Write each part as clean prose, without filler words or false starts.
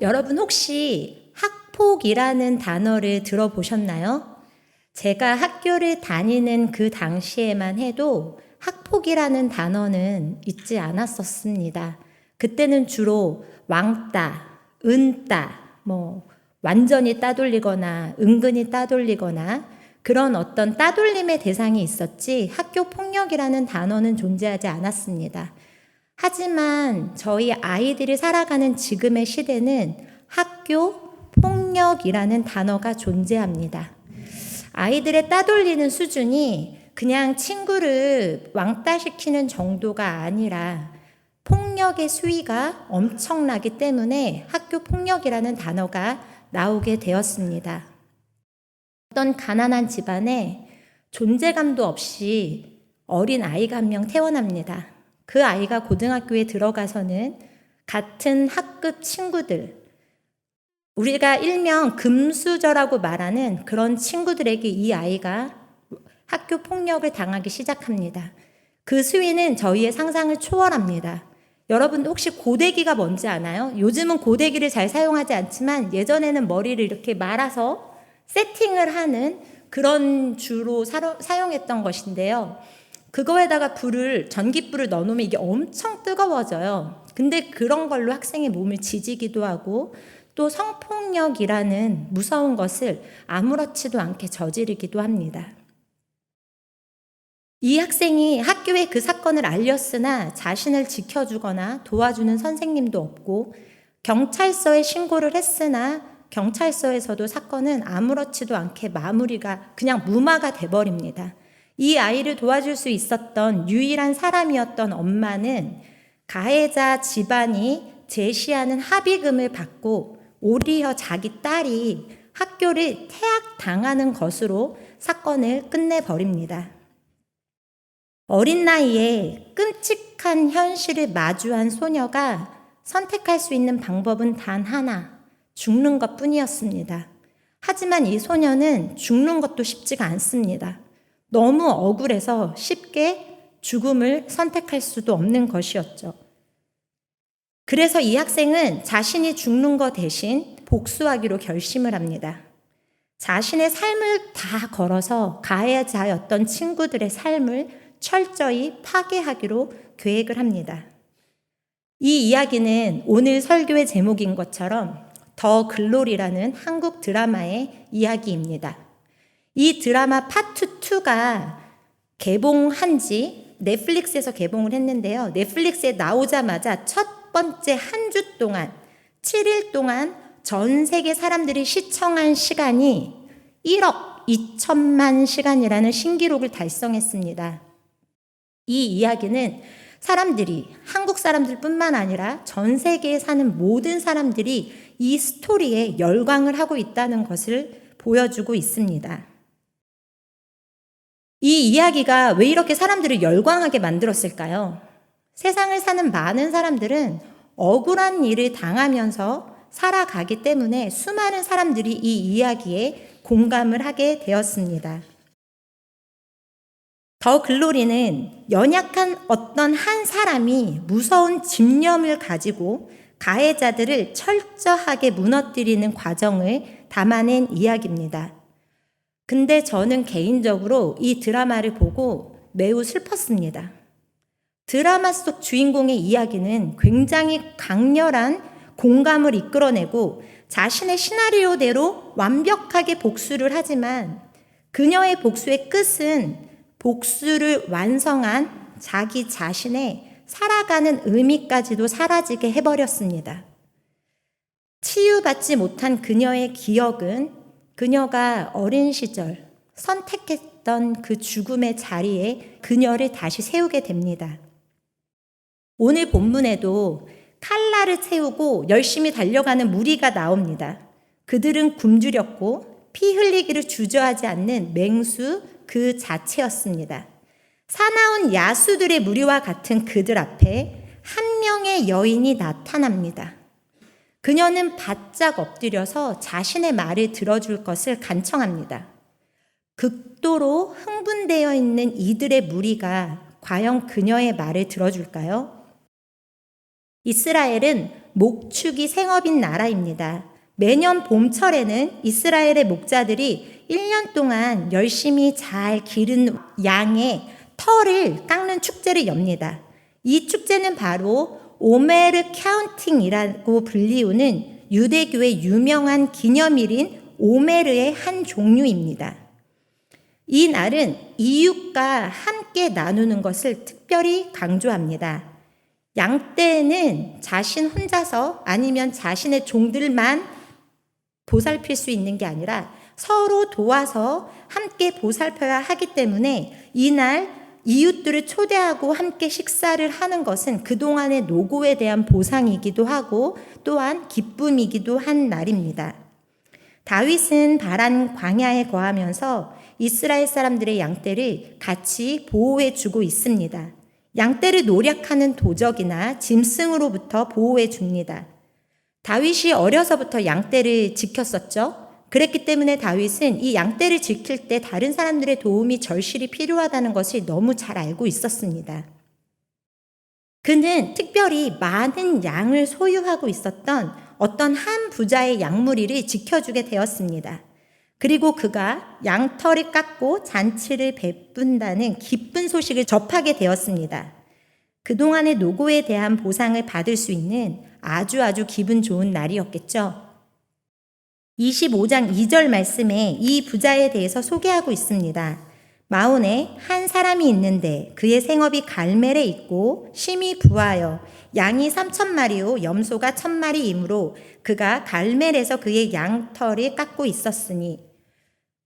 여러분 혹시 학폭이라는 단어를 들어보셨나요? 제가 학교를 다니는 그 당시에만 해도 학폭이라는 단어는 있지 않았었습니다. 그때는 주로 왕따, 은따, 완전히 따돌리거나 은근히 따돌리거나 그런 어떤 따돌림의 대상이 있었지 학교 폭력이라는 단어는 존재하지 않았습니다. 하지만 저희 아이들이 살아가는 지금의 시대는 학교 폭력이라는 단어가 존재합니다. 아이들의 따돌리는 수준이 그냥 친구를 왕따시키는 정도가 아니라 폭력의 수위가 엄청나기 때문에 학교 폭력이라는 단어가 나오게 되었습니다. 어떤 가난한 집안에 존재감도 없이 어린 아이가 한 명 태어납니다. 그 아이가 고등학교에 들어가서는 같은 학급 친구들, 우리가 일명 금수저라고 말하는 그런 친구들에게 이 아이가 학교 폭력을 당하기 시작합니다. 그 수위는 저희의 상상을 초월합니다. 여러분 혹시 고데기가 뭔지 아나요? 요즘은 고데기를 잘 사용하지 않지만 예전에는 머리를 이렇게 말아서 세팅을 하는 그런 주로 사용했던 것인데요. 그거에다가 전기불을 넣어놓으면 이게 엄청 뜨거워져요. 근데 그런 걸로 학생의 몸을 지지기도 하고 또 성폭력이라는 무서운 것을 아무렇지도 않게 저지르기도 합니다. 이 학생이 학교에 그 사건을 알렸으나 자신을 지켜주거나 도와주는 선생님도 없고 경찰서에 신고를 했으나 경찰서에서도 사건은 아무렇지도 않게 마무리가 그냥 무마가 돼버립니다. 이 아이를 도와줄 수 있었던 유일한 사람이었던 엄마는 가해자 집안이 제시하는 합의금을 받고 오히려 자기 딸이 학교를 퇴학당하는 것으로 사건을 끝내버립니다. 어린 나이에 끔찍한 현실을 마주한 소녀가 선택할 수 있는 방법은 단 하나, 죽는 것 뿐이었습니다. 하지만 이 소녀는 죽는 것도 쉽지가 않습니다. 너무 억울해서 쉽게 죽음을 선택할 수도 없는 것이었죠. 그래서 이 학생은 자신이 죽는 것 대신 복수하기로 결심을 합니다. 자신의 삶을 다 걸어서 가해자였던 친구들의 삶을 철저히 파괴하기로 계획을 합니다. 이 이야기는 오늘 설교의 제목인 것처럼 더 글로리라는 한국 드라마의 이야기입니다. 이 드라마 파트 2가 개봉한 지 넷플릭스에서 개봉을 했는데요. 넷플릭스에 나오자마자 첫 번째 한 주 동안 7일 동안 전 세계 사람들이 시청한 시간이 1억 2천만 시간이라는 신기록을 달성했습니다. 이 이야기는 한국 사람들뿐만 아니라 전 세계에 사는 모든 사람들이 이 스토리에 열광을 하고 있다는 것을 보여주고 있습니다. 이 이야기가 왜 이렇게 사람들을 열광하게 만들었을까요? 세상을 사는 많은 사람들은 억울한 일을 당하면서 살아가기 때문에 수많은 사람들이 이 이야기에 공감을 하게 되었습니다. 더 글로리는 연약한 어떤 한 사람이 무서운 집념을 가지고 가해자들을 철저하게 무너뜨리는 과정을 담아낸 이야기입니다. 근데 저는 개인적으로 이 드라마를 보고 매우 슬펐습니다. 드라마 속 주인공의 이야기는 굉장히 강렬한 공감을 이끌어내고 자신의 시나리오대로 완벽하게 복수를 하지만 그녀의 복수의 끝은 복수를 완성한 자기 자신의 살아가는 의미까지도 사라지게 해버렸습니다. 치유받지 못한 그녀의 기억은 그녀가 어린 시절 선택했던 그 죽음의 자리에 그녀를 다시 세우게 됩니다. 오늘 본문에도 칼날을 세우고 열심히 달려가는 무리가 나옵니다. 그들은 굶주렸고 피 흘리기를 주저하지 않는 맹수 그 자체였습니다. 사나운 야수들의 무리와 같은 그들 앞에 한 명의 여인이 나타납니다. 그녀는 바짝 엎드려서 자신의 말을 들어줄 것을 간청합니다. 극도로 흥분되어 있는 이들의 무리가 과연 그녀의 말을 들어줄까요? 이스라엘은 목축이 생업인 나라입니다. 매년 봄철에는 이스라엘의 목자들이 1년 동안 열심히 잘 기른 양의 털을 깎는 축제를 엽니다. 이 축제는 바로 오메르 카운팅이라고 불리우는 유대교의 유명한 기념일인 오메르의 한 종류입니다. 이 날은 이웃과 함께 나누는 것을 특별히 강조합니다. 양떼는 자신 혼자서 아니면 자신의 종들만 보살필 수 있는 게 아니라 서로 도와서 함께 보살펴야 하기 때문에 이날 이웃들을 초대하고 함께 식사를 하는 것은 그동안의 노고에 대한 보상이기도 하고 또한 기쁨이기도 한 날입니다. 다윗은 바란 광야에 거하면서 이스라엘 사람들의 양떼를 같이 보호해 주고 있습니다. 양떼를 노략하는 도적이나 짐승으로부터 보호해 줍니다. 다윗이 어려서부터 양떼를 지켰었죠. 그랬기 때문에 다윗은 이 양떼를 지킬 때 다른 사람들의 도움이 절실히 필요하다는 것을 너무 잘 알고 있었습니다. 그는 특별히 많은 양을 소유하고 있었던 어떤 한 부자의 양무리를 지켜주게 되었습니다. 그리고 그가 양털을 깎고 잔치를 베푼다는 기쁜 소식을 접하게 되었습니다. 그동안의 노고에 대한 보상을 받을 수 있는 아주 기분 좋은 날이었겠죠. 25장 2절 말씀에 이 부자에 대해서 소개하고 있습니다. 마온에 한 사람이 있는데 그의 생업이 갈멜에 있고 심히 부하여 양이 3,000마리요 염소가 1,000마리이므로 그가 갈멜에서 그의 양털을 깎고 있었으니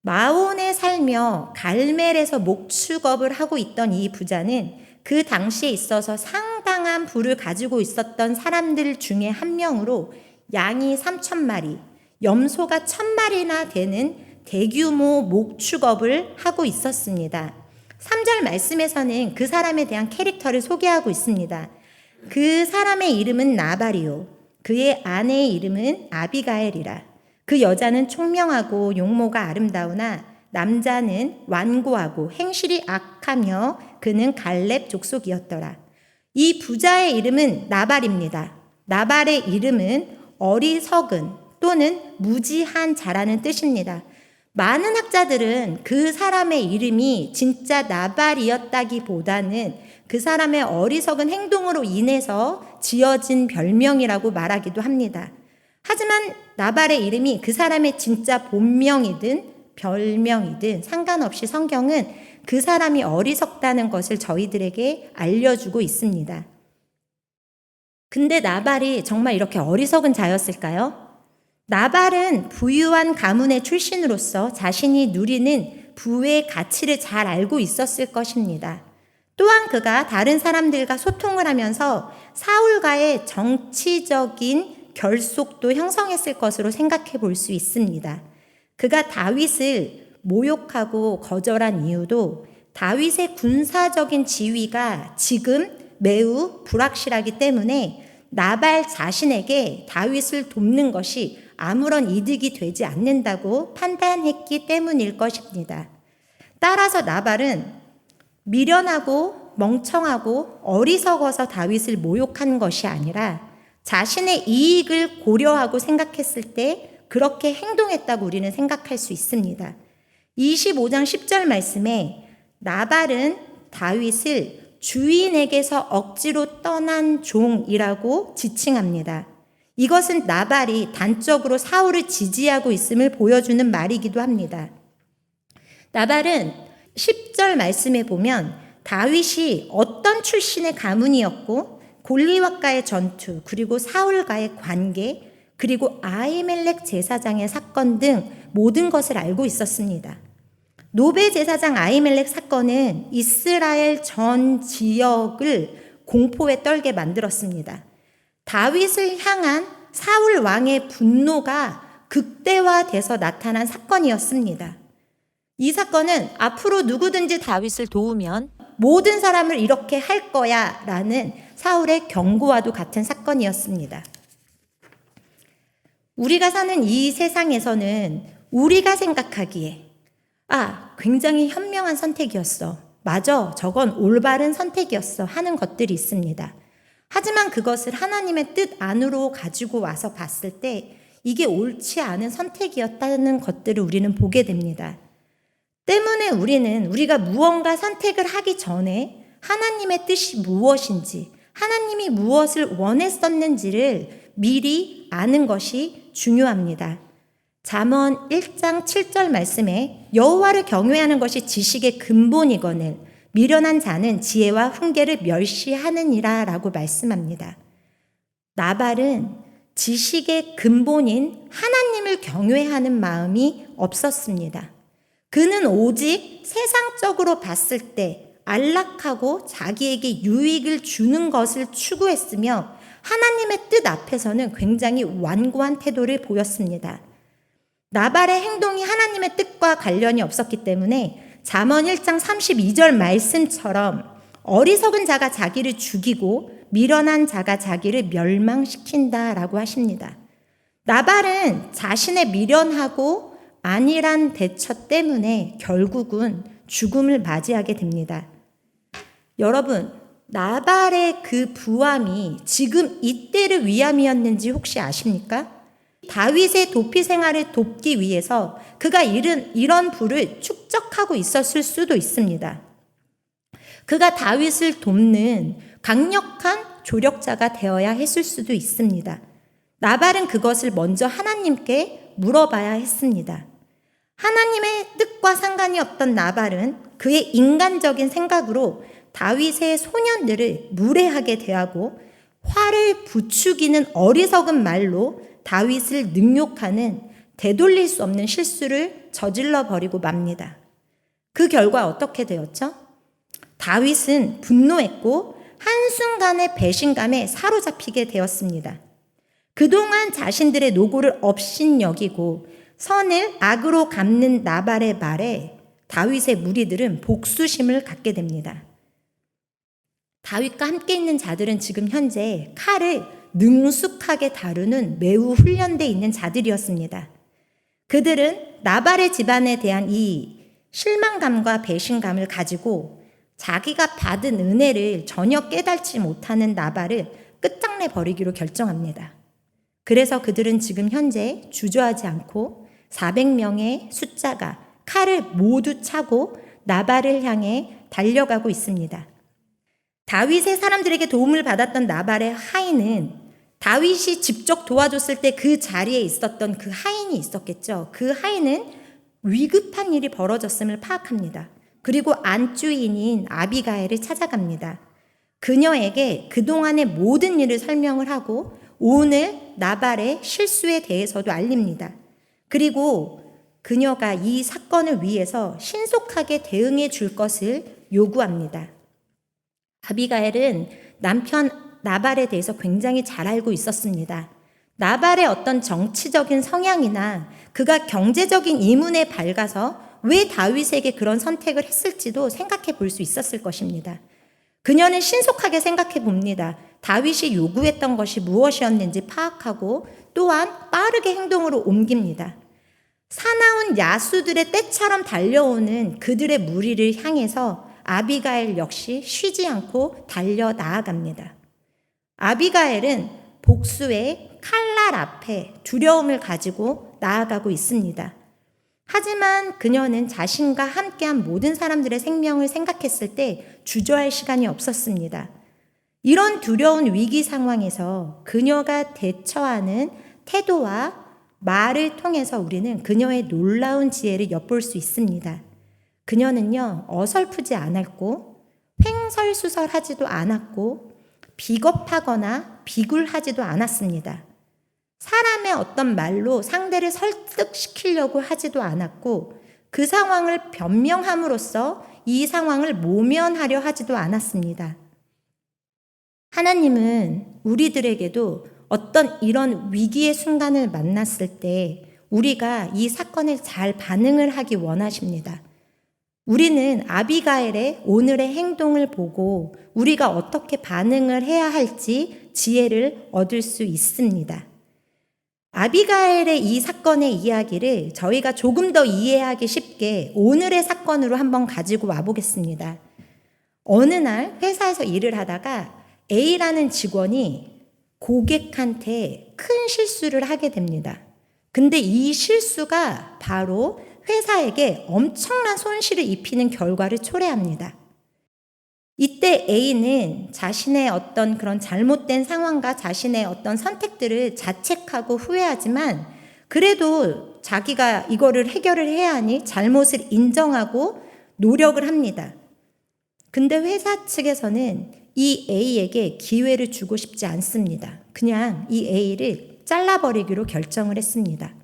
마온에 살며 갈멜에서 목축업을 하고 있던 이 부자는 그 당시에 있어서 상당한 부를 가지고 있었던 사람들 중에 한 명으로 양이 3,000마리, 염소가 1,000마리나 되는 대규모 목축업을 하고 있었습니다. 3절 말씀에서는 그 사람에 대한 캐릭터를 소개하고 있습니다. 그 사람의 이름은 나발이요 그의 아내의 이름은 아비가엘이라. 그 여자는 총명하고 용모가 아름다우나 남자는 완고하고 행실이 악하며 그는 갈렙 족속이었더라. 이 부자의 이름은 나발입니다. 나발의 이름은 어리석은 또는 무지한 자라는 뜻입니다. 많은 학자들은 그 사람의 이름이 진짜 나발이었다기보다는 그 사람의 어리석은 행동으로 인해서 지어진 별명이라고 말하기도 합니다. 하지만 나발의 이름이 그 사람의 진짜 본명이든 별명이든 상관없이 성경은 그 사람이 어리석다는 것을 저희들에게 알려주고 있습니다. 근데 나발이 정말 이렇게 어리석은 자였을까요? 나발은 부유한 가문의 출신으로서 자신이 누리는 부의 가치를 잘 알고 있었을 것입니다. 또한 그가 다른 사람들과 소통을 하면서 사울과의 정치적인 결속도 형성했을 것으로 생각해 볼 수 있습니다. 그가 다윗을 모욕하고 거절한 이유도 다윗의 군사적인 지위가 지금 매우 불확실하기 때문에 나발 자신에게 다윗을 돕는 것이 아무런 이득이 되지 않는다고 판단했기 때문일 것입니다. 따라서 나발은 미련하고 멍청하고 어리석어서 다윗을 모욕한 것이 아니라 자신의 이익을 고려하고 생각했을 때 그렇게 행동했다고 우리는 생각할 수 있습니다. 25장 10절 말씀에 나발은 다윗을 주인에게서 억지로 떠난 종이라고 지칭합니다. 이것은 나발이 단적으로 사울을 지지하고 있음을 보여주는 말이기도 합니다. 나발은 10절 말씀에 보면 다윗이 어떤 출신의 가문이었고 골리앗과의 전투, 그리고 사울과의 관계, 그리고 아히멜렉 제사장의 사건 등 모든 것을 알고 있었습니다. 노베 제사장 아히멜렉 사건은 이스라엘 전 지역을 공포에 떨게 만들었습니다. 다윗을 향한 사울 왕의 분노가 극대화돼서 나타난 사건이었습니다. 이 사건은 앞으로 누구든지 다윗을 도우면 모든 사람을 이렇게 할 거야 라는 사울의 경고와도 같은 사건이었습니다. 우리가 사는 이 세상에서는 우리가 생각하기에 굉장히 현명한 선택이었어. 맞아, 저건 올바른 선택이었어 하는 것들이 있습니다. 하지만 그것을 하나님의 뜻 안으로 가지고 와서 봤을 때 이게 옳지 않은 선택이었다는 것들을 우리는 보게 됩니다. 때문에 우리가 무언가 선택을 하기 전에 하나님의 뜻이 무엇인지, 하나님이 무엇을 원했었는지를 미리 아는 것이 중요합니다. 잠언 1장 7절 말씀에 여호와를 경외하는 것이 지식의 근본이거늘 미련한 자는 지혜와 훈계를 멸시하느니라 라고 말씀합니다. 나발은 지식의 근본인 하나님을 경외하는 마음이 없었습니다. 그는 오직 세상적으로 봤을 때 안락하고 자기에게 유익을 주는 것을 추구했으며 하나님의 뜻 앞에서는 굉장히 완고한 태도를 보였습니다. 나발의 행동이 하나님의 뜻과 관련이 없었기 때문에 잠언 1장 32절 말씀처럼 어리석은 자가 자기를 죽이고 미련한 자가 자기를 멸망시킨다라고 하십니다. 나발은 자신의 미련하고 안일한 대처 때문에 결국은 죽음을 맞이하게 됩니다. 여러분, 나발의 그 부함이 지금 이때를 위함이었는지 혹시 아십니까? 다윗의 도피 생활을 돕기 위해서 그가 이런 부를 축적하고 있었을 수도 있습니다. 그가 다윗을 돕는 강력한 조력자가 되어야 했을 수도 있습니다. 나발은 그것을 먼저 하나님께 물어봐야 했습니다. 하나님의 뜻과 상관이 없던 나발은 그의 인간적인 생각으로 다윗의 소년들을 무례하게 대하고 화를 부추기는 어리석은 말로 다윗을 능욕하는 되돌릴 수 없는 실수를 저질러 버리고 맙니다. 그 결과 어떻게 되었죠? 다윗은 분노했고 한순간의 배신감에 사로잡히게 되었습니다. 그동안 자신들의 노고를 업신여기고 선을 악으로 갚는 나발의 말에 다윗의 무리들은 복수심을 갖게 됩니다. 다윗과 함께 있는 자들은 지금 현재 칼을 능숙하게 다루는 매우 훈련되어 있는 자들이었습니다. 그들은 나발의 집안에 대한 이 실망감과 배신감을 가지고 자기가 받은 은혜를 전혀 깨닫지 못하는 나발을 끝장내 버리기로 결정합니다. 그래서 그들은 지금 현재 주저하지 않고 400명의 숫자가 칼을 모두 차고 나발을 향해 달려가고 있습니다. 다윗의 사람들에게 도움을 받았던 나발의 하인은 다윗이 직접 도와줬을 때 그 자리에 있었던 그 하인이 있었겠죠. 그 하인은 위급한 일이 벌어졌음을 파악합니다. 그리고 안주인인 아비가일을 찾아갑니다. 그녀에게 그동안의 모든 일을 설명을 하고 오늘 나발의 실수에 대해서도 알립니다. 그리고 그녀가 이 사건을 위해서 신속하게 대응해 줄 것을 요구합니다. 아비가일은 남편 나발에 대해서 굉장히 잘 알고 있었습니다. 나발의 어떤 정치적인 성향이나 그가 경제적인 이문에 밝아서 왜 다윗에게 그런 선택을 했을지도 생각해 볼 수 있었을 것입니다. 그녀는 신속하게 생각해 봅니다. 다윗이 요구했던 것이 무엇이었는지 파악하고 또한 빠르게 행동으로 옮깁니다. 사나운 야수들의 떼처럼 달려오는 그들의 무리를 향해서 아비가일 역시 쉬지 않고 달려 나아갑니다. 아비가일은 복수의 칼날 앞에 두려움을 가지고 나아가고 있습니다. 하지만 그녀는 자신과 함께한 모든 사람들의 생명을 생각했을 때 주저할 시간이 없었습니다. 이런 두려운 위기 상황에서 그녀가 대처하는 태도와 말을 통해서 우리는 그녀의 놀라운 지혜를 엿볼 수 있습니다. 그녀는요, 어설프지 않았고 횡설수설하지도 않았고 비겁하거나 비굴하지도 않았습니다. 사람의 어떤 말로 상대를 설득시키려고 하지도 않았고 그 상황을 변명함으로써 이 상황을 모면하려 하지도 않았습니다. 하나님은 우리들에게도 어떤 이런 위기의 순간을 만났을 때 우리가 이 사건을 잘 반응을 하기 원하십니다. 우리는 아비가일의 오늘의 행동을 보고 우리가 어떻게 반응을 해야 할지 지혜를 얻을 수 있습니다. 아비가일의 이 사건의 이야기를 저희가 조금 더 이해하기 쉽게 오늘의 사건으로 한번 가지고 와보겠습니다. 어느 날 회사에서 일을 하다가 A라는 직원이 고객한테 큰 실수를 하게 됩니다. 근데 이 실수가 바로 회사에게 엄청난 손실을 입히는 결과를 초래합니다. 이때 A는 자신의 어떤 그런 잘못된 상황과 자신의 어떤 선택들을 자책하고 후회하지만 그래도 자기가 이거를 해결을 해야 하니 잘못을 인정하고 노력을 합니다. 근데 회사 측에서는 이 A에게 기회를 주고 싶지 않습니다. 그냥 이 A를 잘라버리기로 결정을 했습니다.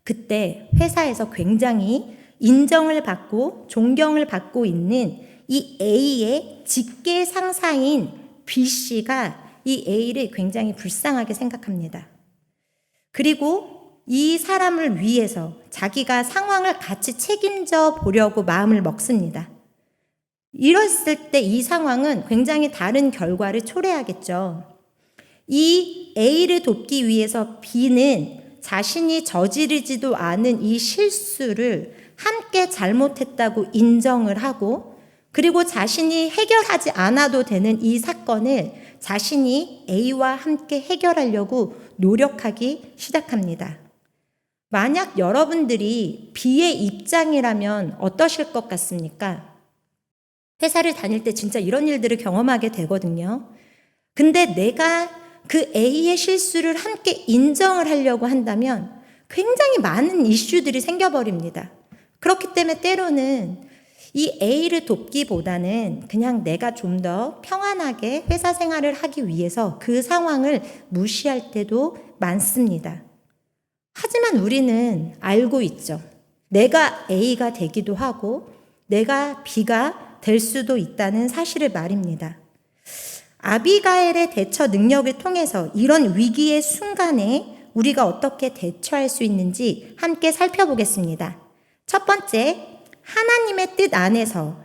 그때 회사에서 굉장히 인정을 받고 존경을 받고 있는 이 A의 직계 상사인 B씨가 이 A를 굉장히 불쌍하게 생각합니다. 그리고 이 사람을 위해서 자기가 상황을 같이 책임져 보려고 마음을 먹습니다. 이랬을 때 이 상황은 굉장히 다른 결과를 초래하겠죠. 이 A를 돕기 위해서 B는 자신이 저지르지도 않은 이 실수를 함께 잘못했다고 인정을 하고 그리고 자신이 해결하지 않아도 되는 이 사건을 자신이 A와 함께 해결하려고 노력하기 시작합니다. 만약 여러분들이 B의 입장이라면 어떠실 것 같습니까? 회사를 다닐 때 진짜 이런 일들을 경험하게 되거든요. 근데 내가 그 A의 실수를 함께 인정을 하려고 한다면 굉장히 많은 이슈들이 생겨버립니다. 그렇기 때문에 때로는 이 A를 돕기보다는 그냥 내가 좀 더 평안하게 회사 생활을 하기 위해서 그 상황을 무시할 때도 많습니다. 하지만 우리는 알고 있죠. 내가 A가 되기도 하고 내가 B가 될 수도 있다는 사실을 말입니다. 아비가일의 대처 능력을 통해서 이런 위기의 순간에 우리가 어떻게 대처할 수 있는지 함께 살펴보겠습니다. 첫 번째, 하나님의 뜻 안에서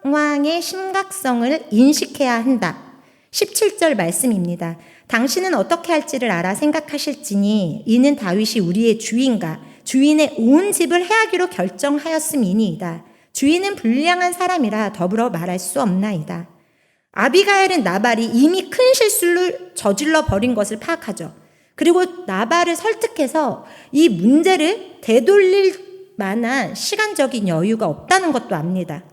상황의 심각성을 인식해야 한다. 17절 말씀입니다. 당신은 어떻게 할지를 알아 생각하실지니 이는 다윗이 우리의 주인과 주인의 온 집을 해하기로 결정하였음이니이다. 주인은 불량한 사람이라 더불어 말할 수 없나이다. 아비가일은 나발이 이미 큰 실수를 저질러 버린 것을 파악하죠. 그리고 나발을 설득해서 이 문제를 되돌릴 만한 시간적인 여유가 없다는 것도 압니다.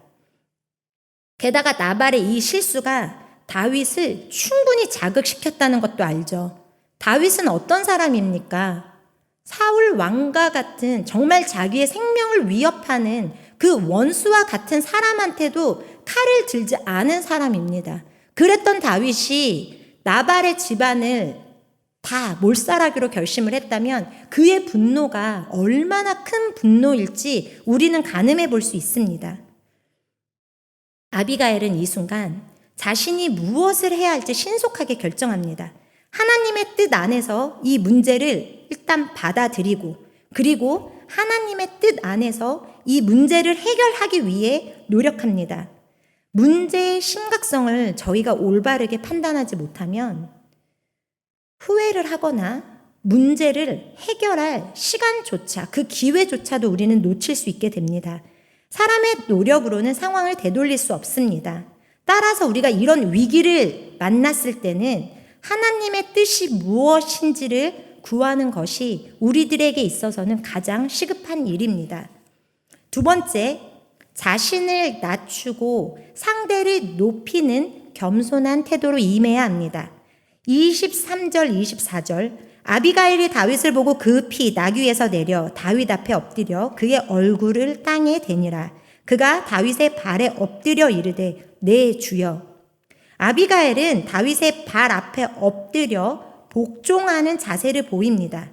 게다가 나발의 이 실수가 다윗을 충분히 자극시켰다는 것도 알죠. 다윗은 어떤 사람입니까? 사울 왕과 같은 정말 자기의 생명을 위협하는 그 원수와 같은 사람한테도 칼을 들지 않은 사람입니다. 그랬던 다윗이 나발의 집안을 다 몰살하기로 결심을 했다면 그의 분노가 얼마나 큰 분노일지 우리는 가늠해 볼 수 있습니다. 아비가일은 이 순간 자신이 무엇을 해야 할지 신속하게 결정합니다. 하나님의 뜻 안에서 이 문제를 일단 받아들이고 그리고 하나님의 뜻 안에서 이 문제를 해결하기 위해 노력합니다. 문제의 심각성을 저희가 올바르게 판단하지 못하면 후회를 하거나 문제를 해결할 시간조차 그 기회조차도 우리는 놓칠 수 있게 됩니다. 사람의 노력으로는 상황을 되돌릴 수 없습니다. 따라서 우리가 이런 위기를 만났을 때는 하나님의 뜻이 무엇인지를 구하는 것이 우리들에게 있어서는 가장 시급한 일입니다. 두 번째, 자신을 낮추고 상대를 높이는 겸손한 태도로 임해야 합니다. 23절, 24절 아비가일이 다윗을 보고 급히 나귀 위에서 내려 다윗 앞에 엎드려 그의 얼굴을 땅에 대니라. 그가 다윗의 발에 엎드려 이르되 네 주여. 아비가일은 다윗의 발 앞에 엎드려 복종하는 자세를 보입니다.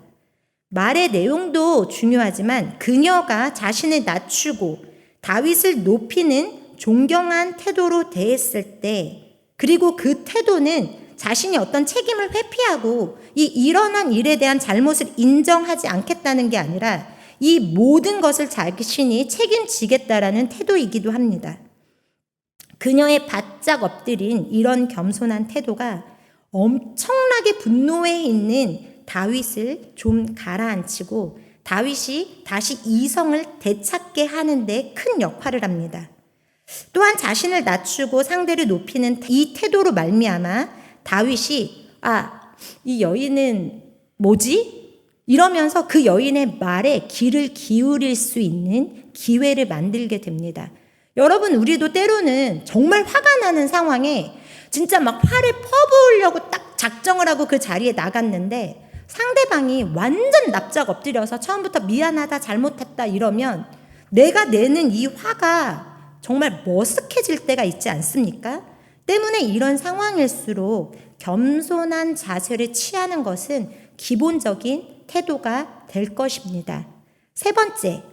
말의 내용도 중요하지만 그녀가 자신을 낮추고 다윗을 높이는 존경한 태도로 대했을 때 그리고 그 태도는 자신이 어떤 책임을 회피하고 이 일어난 일에 대한 잘못을 인정하지 않겠다는 게 아니라 이 모든 것을 자신이 책임지겠다라는 태도이기도 합니다. 그녀의 바짝 엎드린 이런 겸손한 태도가 엄청나게 분노해 있는 다윗을 좀 가라앉히고 다윗이 다시 이성을 되찾게 하는 데 큰 역할을 합니다. 또한 자신을 낮추고 상대를 높이는 이 태도로 말미암아 다윗이 이 여인은 뭐지? 이러면서 그 여인의 말에 귀를 기울일 수 있는 기회를 만들게 됩니다. 여러분, 우리도 때로는 정말 화가 나는 상황에 진짜 막 화를 퍼부으려고 딱 작정을 하고 그 자리에 나갔는데 상대방이 완전 납작 엎드려서 처음부터 미안하다, 잘못했다 이러면 내가 내는 이 화가 정말 머쓱해질 때가 있지 않습니까? 때문에 이런 상황일수록 겸손한 자세를 취하는 것은 기본적인 태도가 될 것입니다. 세 번째,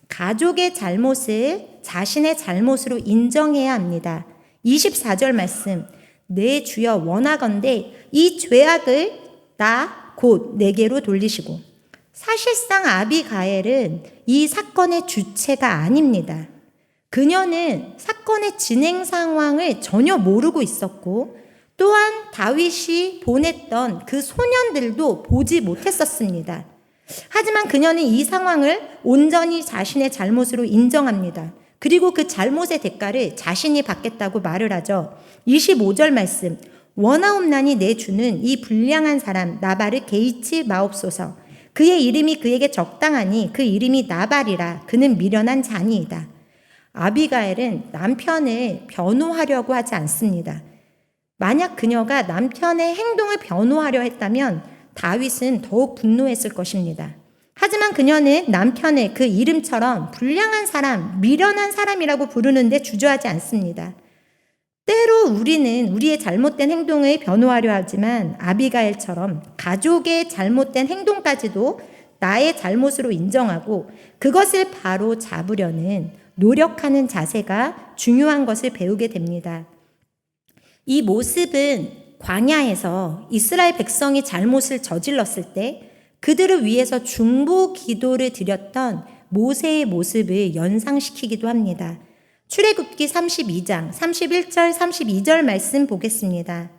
가족의 잘못을 자신의 잘못으로 인정해야 합니다. 24절 말씀, 내 주여 원하건대 이 죄악을 나 곧 내게로 돌리시고. 사실상 아비가엘은 이 사건의 주체가 아닙니다. 그녀는 사건의 진행 상황을 전혀 모르고 있었고 또한 다윗이 보냈던 그 소년들도 보지 못했었습니다. 하지만 그녀는 이 상황을 온전히 자신의 잘못으로 인정합니다. 그리고 그 잘못의 대가를 자신이 받겠다고 말을 하죠. 25절 말씀, 원하옵나니 내 주는 이 불량한 사람 나발을 개의치 마옵소서. 그의 이름이 그에게 적당하니 그 이름이 나발이라. 그는 미련한 자니이다. 아비가엘은 남편을 변호하려고 하지 않습니다. 만약 그녀가 남편의 행동을 변호하려 했다면 다윗은 더욱 분노했을 것입니다. 하지만 그녀는 남편을 그 이름처럼 불량한 사람, 미련한 사람이라고 부르는데 주저하지 않습니다. 때로 우리는 우리의 잘못된 행동을 변호하려 하지만 아비가일처럼 가족의 잘못된 행동까지도 나의 잘못으로 인정하고 그것을 바로 잡으려는 노력하는 자세가 중요한 것을 배우게 됩니다. 이 모습은 광야에서 이스라엘 백성이 잘못을 저질렀을 때 그들을 위해서 중보 기도를 드렸던 모세의 모습을 연상시키기도 합니다. 출애굽기 32장 31절 32절 말씀 보겠습니다.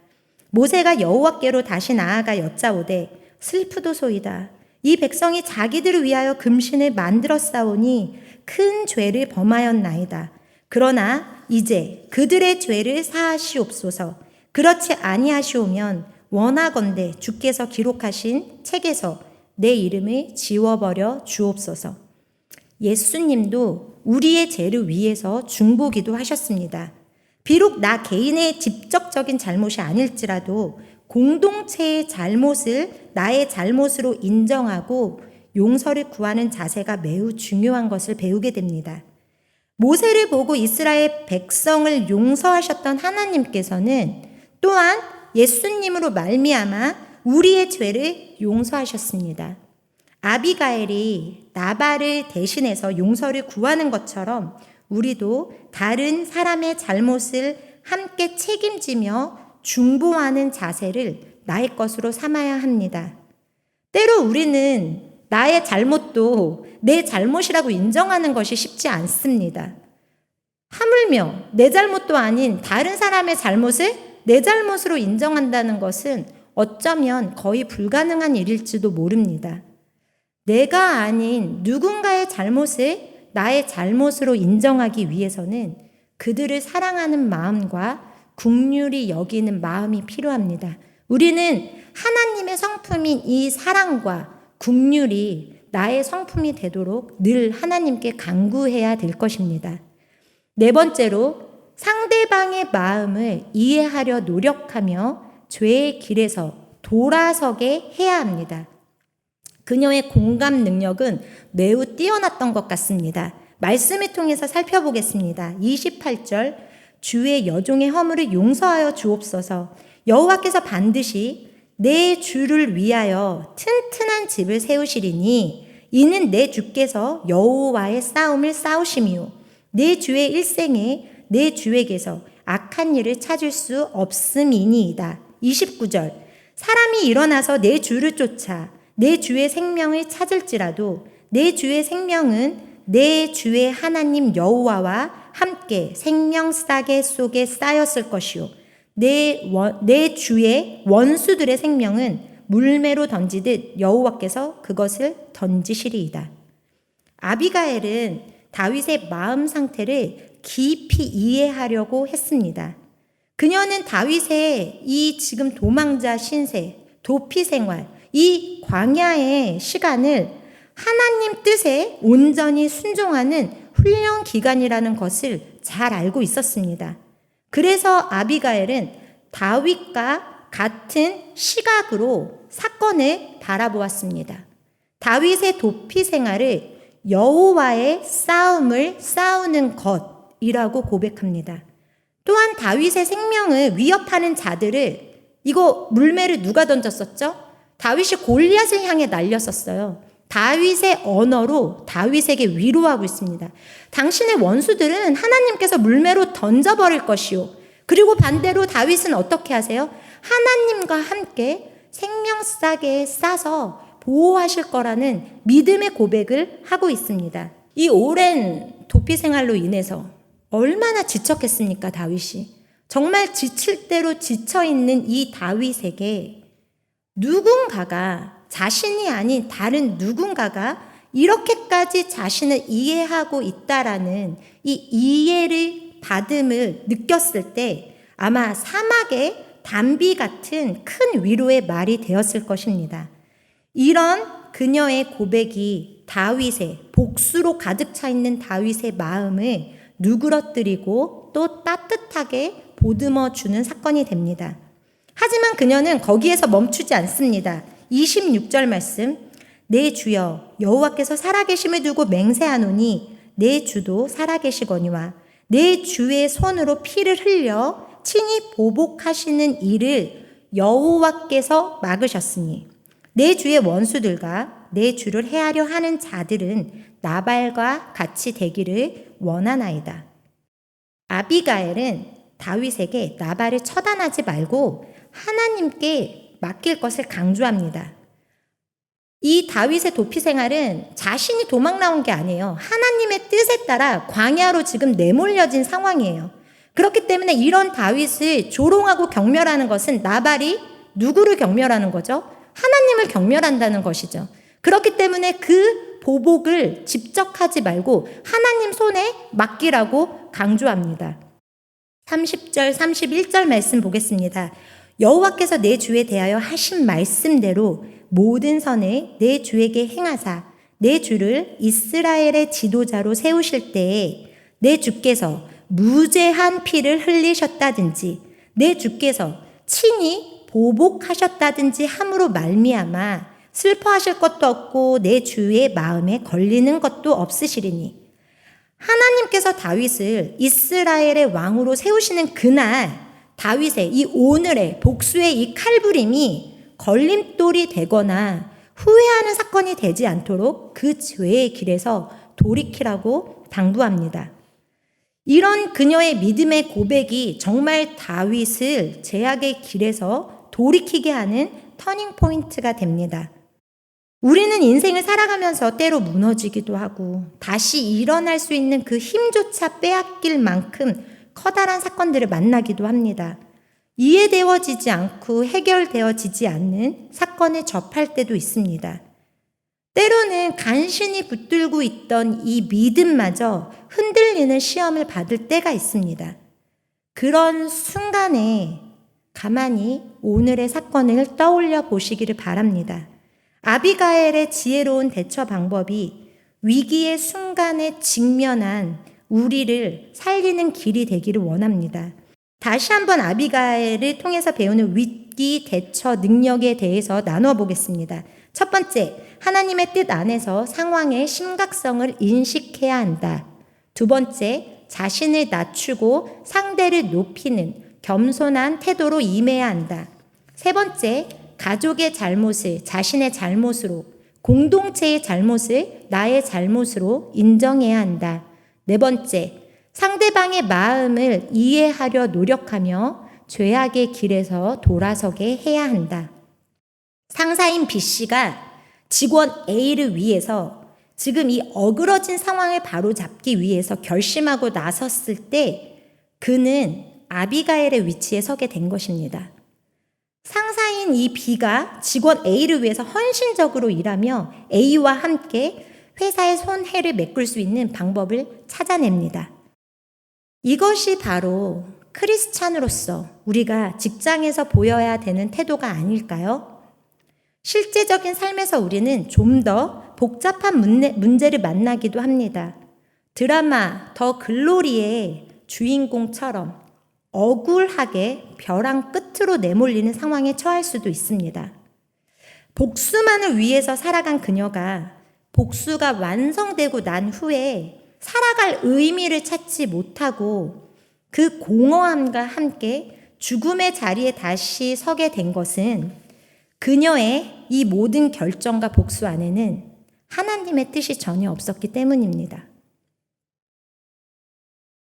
모세가 여호와께로 다시 나아가 여짜오되 슬프도소이다. 이 백성이 자기들을 위하여 금신을 만들었사오니 큰 죄를 범하였나이다. 그러나 이제 그들의 죄를 사하시옵소서. 그렇지 아니하시오면 원하건대 주께서 기록하신 책에서 내 이름을 지워버려 주옵소서. 예수님도 우리의 죄를 위해서 중보기도 하셨습니다. 비록 나 개인의 직접적인 잘못이 아닐지라도 공동체의 잘못을 나의 잘못으로 인정하고 용서를 구하는 자세가 매우 중요한 것을 배우게 됩니다. 모세를 보고 이스라엘 백성을 용서하셨던 하나님께서는 또한 예수님으로 말미암아 우리의 죄를 용서하셨습니다. 아비가엘이 나발을 대신해서 용서를 구하는 것처럼 우리도 다른 사람의 잘못을 함께 책임지며 중보하는 자세를 나의 것으로 삼아야 합니다. 때로 우리는 나의 잘못도 내 잘못이라고 인정하는 것이 쉽지 않습니다. 하물며 내 잘못도 아닌 다른 사람의 잘못을 내 잘못으로 인정한다는 것은 어쩌면 거의 불가능한 일일지도 모릅니다. 내가 아닌 누군가의 잘못을 나의 잘못으로 인정하기 위해서는 그들을 사랑하는 마음과 긍휼히 여기는 마음이 필요합니다. 우리는 하나님의 성품인 이 사랑과 긍휼이 나의 성품이 되도록 늘 하나님께 간구해야 될 것입니다. 네 번째로 상대방의 마음을 이해하려 노력하며 죄의 길에서 돌아서게 해야 합니다. 그녀의 공감 능력은 매우 뛰어났던 것 같습니다. 말씀을 통해서 살펴보겠습니다. 28절, 주의 여종의 허물을 용서하여 주옵소서. 여호와께서 반드시 내 주를 위하여 튼튼한 집을 세우시리니 이는 내 주께서 여호와의 싸움을 싸우심이요 내 주의 일생에 내 주에게서 악한 일을 찾을 수 없음이니이다. 29절, 사람이 일어나서 내 주를 쫓아 내 주의 생명을 찾을지라도 내 주의 생명은 내 주의 하나님 여호와와 함께 생명 싸개 속에 쌓였을 것이요 내 주의 원수들의 생명은 물매로 던지듯 여호와께서 그것을 던지시리이다. 아비가엘은 다윗의 마음 상태를 깊이 이해하려고 했습니다. 그녀는 다윗의 이 지금 도망자 신세, 도피 생활, 이 광야의 시간을 하나님 뜻에 온전히 순종하는 훈련 기간이라는 것을 잘 알고 있었습니다. 그래서 아비가일은 다윗과 같은 시각으로 사건을 바라보았습니다. 다윗의 도피 생활을 여호와의 싸움을 싸우는 것이라고 고백합니다. 또한 다윗의 생명을 위협하는 자들을, 이거 물매를 누가 던졌었죠? 다윗이 골리앗을 향해 날렸었어요. 다윗의 언어로 다윗에게 위로하고 있습니다. 당신의 원수들은 하나님께서 물매로 던져버릴 것이요. 그리고 반대로 다윗은 어떻게 하세요? 하나님과 함께 생명싸게 싸서 보호하실 거라는 믿음의 고백을 하고 있습니다. 이 오랜 도피 생활로 인해서 얼마나 지쳤겠습니까, 다윗이? 정말 지칠 대로 지쳐있는 이 다윗에게 누군가가, 자신이 아닌 다른 누군가가 이렇게까지 자신을 이해하고 있다라는 이 이해를 받음을 느꼈을 때 아마 사막의 단비 같은 큰 위로의 말이 되었을 것입니다. 이런 그녀의 고백이 다윗의, 복수로 가득 차 있는 다윗의 마음을 누그러뜨리고 또 따뜻하게 보듬어 주는 사건이 됩니다. 하지만 그녀는 거기에서 멈추지 않습니다. 26절 말씀, 내 주여 여호와께서 살아계심을 두고 맹세하노니 내 주도 살아계시거니와 내 주의 손으로 피를 흘려 친히 보복하시는 일을 여호와께서 막으셨으니 내 주의 원수들과 내 주를 해하려 하는 자들은 나발과 같이 되기를 원하나이다. 아비가일은 다윗에게 나발을 처단하지 말고 하나님께 맡길 것을 강조합니다. 이 다윗의 도피 생활은 자신이 도망 나온 게 아니에요. 하나님의 뜻에 따라 광야로 지금 내몰려진 상황이에요. 그렇기 때문에 이런 다윗을 조롱하고 경멸하는 것은 나발이 누구를 경멸하는 거죠? 하나님을 경멸한다는 것이죠. 그렇기 때문에 그 보복을 직접 하지 말고 하나님 손에 맡기라고 강조합니다. 30절, 31절 말씀 보겠습니다. 여호와께서 내 주에 대하여 하신 말씀대로 모든 선을 내 주에게 행하사 내 주를 이스라엘의 지도자로 세우실 때에 내 주께서 무죄한 피를 흘리셨다든지 내 주께서 친히 보복하셨다든지 함으로 말미암아 슬퍼하실 것도 없고 내 주의 마음에 걸리는 것도 없으시리니 하나님께서 다윗을 이스라엘의 왕으로 세우시는 그날 다윗의 이 오늘의 복수의 이 칼부림이 걸림돌이 되거나 후회하는 사건이 되지 않도록 그 죄의 길에서 돌이키라고 당부합니다. 이런 그녀의 믿음의 고백이 정말 다윗을 죄악의 길에서 돌이키게 하는 터닝 포인트가 됩니다. 우리는 인생을 살아가면서 때로 무너지기도 하고 다시 일어날 수 있는 그 힘조차 빼앗길 만큼 커다란 사건들을 만나기도 합니다. 이해되어지지 않고 해결되어지지 않는 사건을 접할 때도 있습니다. 때로는 간신히 붙들고 있던 이 믿음마저 흔들리는 시험을 받을 때가 있습니다. 그런 순간에 가만히 오늘의 사건을 떠올려 보시기를 바랍니다. 아비가일의 지혜로운 대처 방법이 위기의 순간에 직면한 우리를 살리는 길이 되기를 원합니다. 다시 한번 아비가일을 통해서 배우는 위기 대처 능력에 대해서 나누어 보겠습니다. 첫 번째, 하나님의 뜻 안에서 상황의 심각성을 인식해야 한다. 두 번째, 자신을 낮추고 상대를 높이는 겸손한 태도로 임해야 한다. 세 번째, 가족의 잘못을 자신의 잘못으로, 공동체의 잘못을 나의 잘못으로 인정해야 한다. 네 번째, 상대방의 마음을 이해하려 노력하며 죄악의 길에서 돌아서게 해야 한다. 상사인 B씨가 직원 A를 위해서 지금 이 어그러진 상황을 바로잡기 위해서 결심하고 나섰을 때 그는 아비가일의 위치에 서게 된 것입니다. 상사인 이 B가 직원 A를 위해서 헌신적으로 일하며 A와 함께 회사의 손해를 메꿀 수 있는 방법을 찾아냅니다. 이것이 바로 크리스찬으로서 우리가 직장에서 보여야 되는 태도가 아닐까요? 실제적인 삶에서 우리는 좀 더 복잡한 문제를 만나기도 합니다. 드라마 더 글로리의 주인공처럼 억울하게 벼랑 끝으로 내몰리는 상황에 처할 수도 있습니다. 복수만을 위해서 살아간 그녀가 복수가 완성되고 난 후에 살아갈 의미를 찾지 못하고 그 공허함과 함께 죽음의 자리에 다시 서게 된 것은 그녀의 이 모든 결정과 복수 안에는 하나님의 뜻이 전혀 없었기 때문입니다.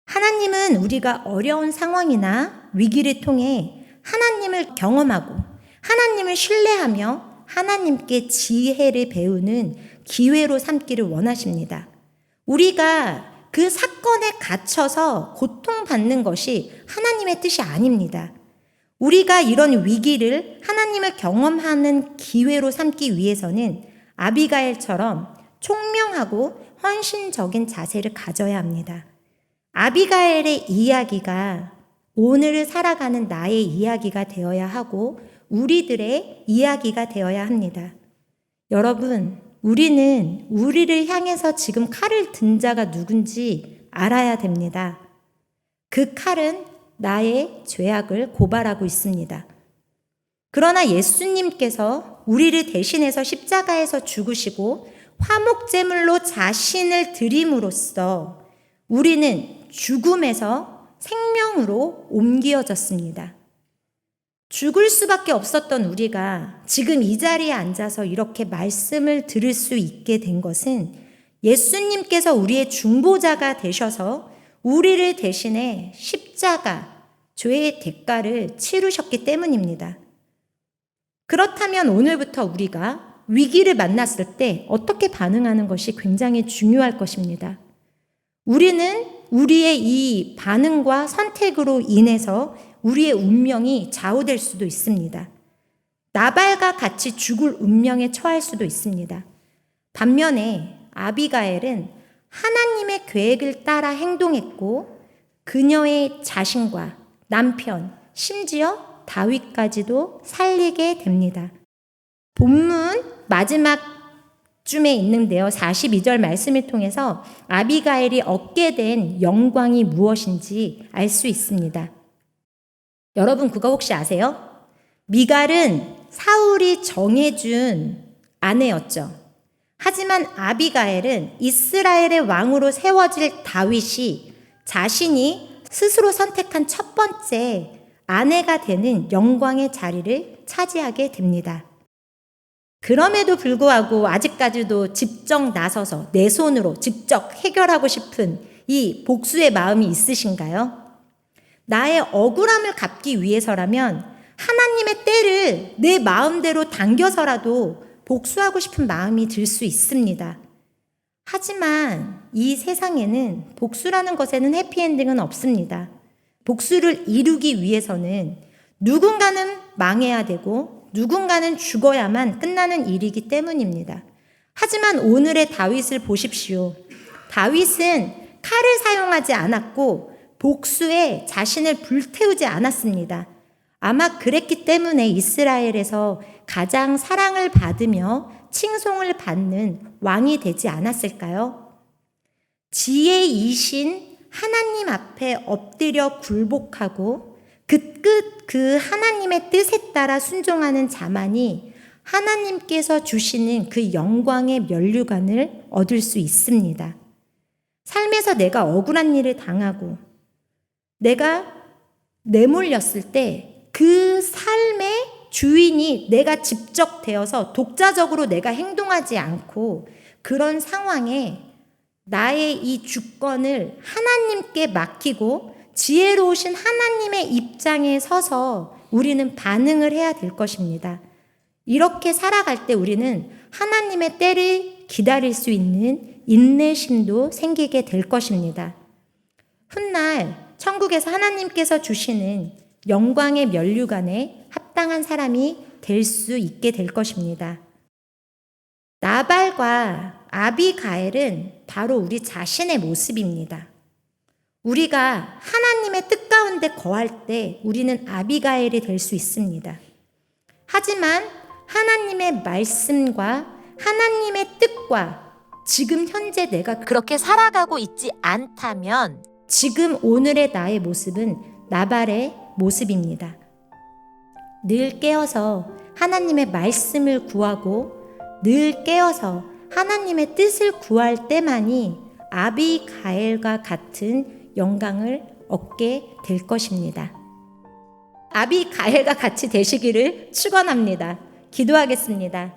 하나님은 우리가 어려운 상황이나 위기를 통해 하나님을 경험하고 하나님을 신뢰하며 하나님께 지혜를 배우는 기회로 삼기를 원하십니다. 우리가 그 사건에 갇혀서 고통받는 것이 하나님의 뜻이 아닙니다. 우리가 이런 위기를 하나님을 경험하는 기회로 삼기 위해서는 아비가일처럼 총명하고 헌신적인 자세를 가져야 합니다. 아비가일의 이야기가 오늘을 살아가는 나의 이야기가 되어야 하고 우리들의 이야기가 되어야 합니다. 여러분, 우리는 우리를 향해서 지금 칼을 든 자가 누군지 알아야 됩니다. 그 칼은 나의 죄악을 고발하고 있습니다. 그러나 예수님께서 우리를 대신해서 십자가에서 죽으시고 화목제물로 자신을 드림으로써 우리는 죽음에서 생명으로 옮겨졌습니다. 죽을 수밖에 없었던 우리가 지금 이 자리에 앉아서 이렇게 말씀을 들을 수 있게 된 것은 예수님께서 우리의 중보자가 되셔서 우리를 대신해 십자가, 죄의 대가를 치르셨기 때문입니다. 그렇다면 오늘부터 우리가 위기를 만났을 때 어떻게 반응하는 것이 굉장히 중요할 것입니다. 우리는 우리의 이 반응과 선택으로 인해서 우리의 운명이 좌우될 수도 있습니다. 나발과 같이 죽을 운명에 처할 수도 있습니다. 반면에 아비가엘은 하나님의 계획을 따라 행동했고 그녀의 자신과 남편, 심지어 다윗까지도 살리게 됩니다. 본문 마지막 쯤에 있는데요. 42절 말씀을 통해서 아비가일이 얻게 된 영광이 무엇인지 알 수 있습니다. 여러분 그거 혹시 아세요? 미갈은 사울이 정해준 아내였죠. 하지만 아비가일은 이스라엘의 왕으로 세워질 다윗이 자신이 스스로 선택한 첫 번째 아내가 되는 영광의 자리를 차지하게 됩니다. 그럼에도 불구하고 아직까지도 직접 나서서 내 손으로 직접 해결하고 싶은 이 복수의 마음이 있으신가요? 나의 억울함을 갚기 위해서라면 하나님의 때를 내 마음대로 당겨서라도 복수하고 싶은 마음이 들 수 있습니다. 하지만 이 세상에는 복수라는 것에는 해피엔딩은 없습니다. 복수를 이루기 위해서는 누군가는 망해야 되고 누군가는 죽어야만 끝나는 일이기 때문입니다. 하지만 오늘의 다윗을 보십시오. 다윗은 칼을 사용하지 않았고 복수에 자신을 불태우지 않았습니다. 아마 그랬기 때문에 이스라엘에서 가장 사랑을 받으며 칭송을 받는 왕이 되지 않았을까요? 지혜이신 하나님 앞에 엎드려 굴복하고 그 하나님의 뜻에 따라 순종하는 자만이 하나님께서 주시는 그 영광의 면류관을 얻을 수 있습니다. 삶에서 내가 억울한 일을 당하고 내가 내몰렸을 때 그 삶의 주인이 내가 직접 되어서 독자적으로 내가 행동하지 않고 그런 상황에 나의 이 주권을 하나님께 맡기고 지혜로우신 하나님의 입장에 서서 우리는 반응을 해야 될 것입니다. 이렇게 살아갈 때 우리는 하나님의 때를 기다릴 수 있는 인내심도 생기게 될 것입니다. 훗날 천국에서 하나님께서 주시는 영광의 면류관에 합당한 사람이 될 수 있게 될 것입니다. 나발과 아비가엘은 바로 우리 자신의 모습입니다. 우리가 하나님의 뜻 가운데 거할 때 우리는 아비가일이 될 수 있습니다. 하지만 하나님의 말씀과 하나님의 뜻과 지금 현재 내가 그렇게 살아가고 있지 않다면 지금 오늘의 나의 모습은 나발의 모습입니다. 늘 깨어서 하나님의 말씀을 구하고 늘 깨어서 하나님의 뜻을 구할 때만이 아비가일과 같은 영광을 얻게 될 것입니다. 아비가일과 같이 되시기를 축원합니다. 기도하겠습니다.